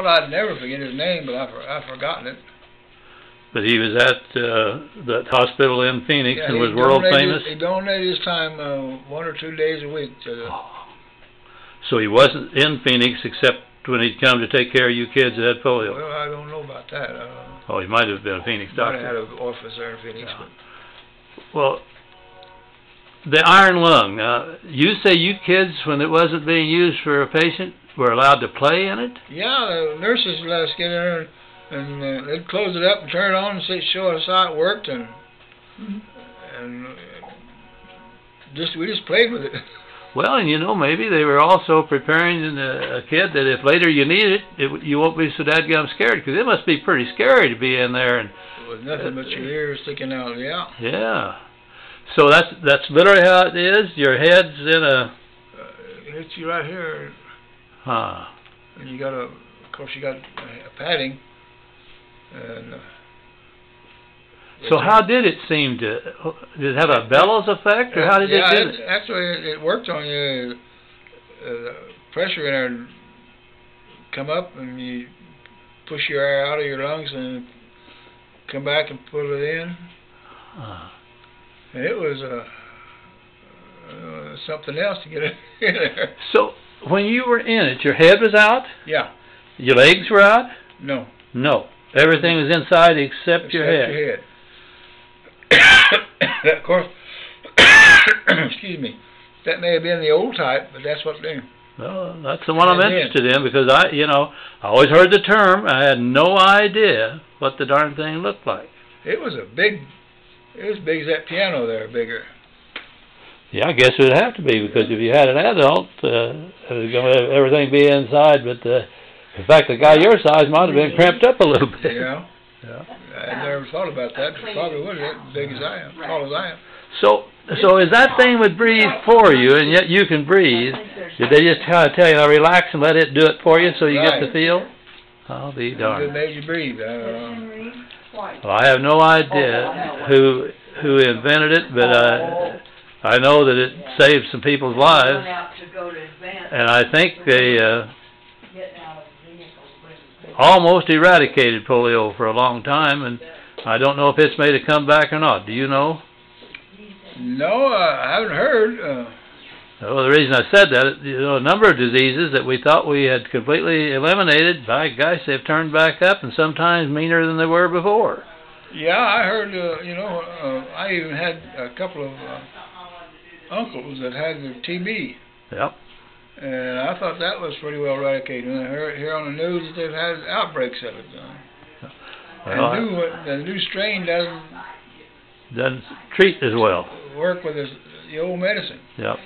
Well, I'd never forget his name, but I've forgotten it. But he was at that hospital in Phoenix, yeah, and was world famous? He donated his time 1 or 2 days a week to the... So he wasn't in Phoenix except when he'd come to take care of you kids that had polio? Well, I don't know about that. Oh, he might have been a Phoenix doctor. Might have had an office there in Phoenix. Yeah. Well, the iron lung, you say you kids, when it wasn't being used for a patient, were allowed to play in it? Yeah, the nurses let us get in there, and they'd close it up and turn it on and show us how it worked, and we just played with it. Well, and you know, maybe they were also preparing a kid that if later you need it, you won't be so dadgum scared, because it must be pretty scary to be in there. And with nothing but your ears sticking out, yeah. Yeah. So that's literally how it is? Your head's in a... it hits you right here. Huh. And you got of course you got a padding. And... so how did it seem to... did it have a bellows effect, or how did it do it? Actually, it worked on you. The pressure in there come up, and you push your air out of your lungs and come back and pull it in. And it was something else to get in there. So, when you were in it, your head was out? Yeah. Your legs were out? No. No. Everything was inside except your head. Of course, excuse me, that may have been the old type, but that's what they... Well, that's the one I'm interested in, because I always heard the term. I had no idea what the darn thing looked like. It was big as that piano there, bigger. Yeah, I guess it would have to be, because if you had an adult, it was going to have everything be inside, but in fact, the guy your size might have been cramped up a little bit. Yeah. Yeah. I never thought about that, but probably was as big as I am, tall as I am. So as that thing would breathe for you, and yet you can breathe, did they just kind of tell you to relax and let it do it for you so you get the feel? I'll be darned. It made you breathe. Well, I have no idea who invented it, but I know that it saved some people's lives, and I think they almost eradicated polio for a long time, and I don't know if it's made a comeback or not. Do you know? No, I haven't heard. Well, the reason I said that, a number of diseases that we thought we had completely eliminated, by gosh, they've turned back up, and sometimes meaner than they were before. Yeah, I heard, I even had a couple of uncles that had the TB. Yep. And I thought that was pretty well eradicated. And I heard here on the news that they've had outbreaks of it. Well, the new strain doesn't treat as well. Work with the old medicine. Yep.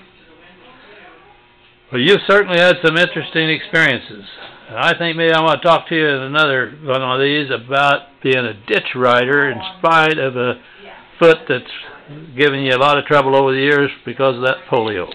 Well, you've certainly had some interesting experiences. And I think maybe I want to talk to you in another one of these about being a ditch rider in spite of a foot that's given you a lot of trouble over the years because of that polio.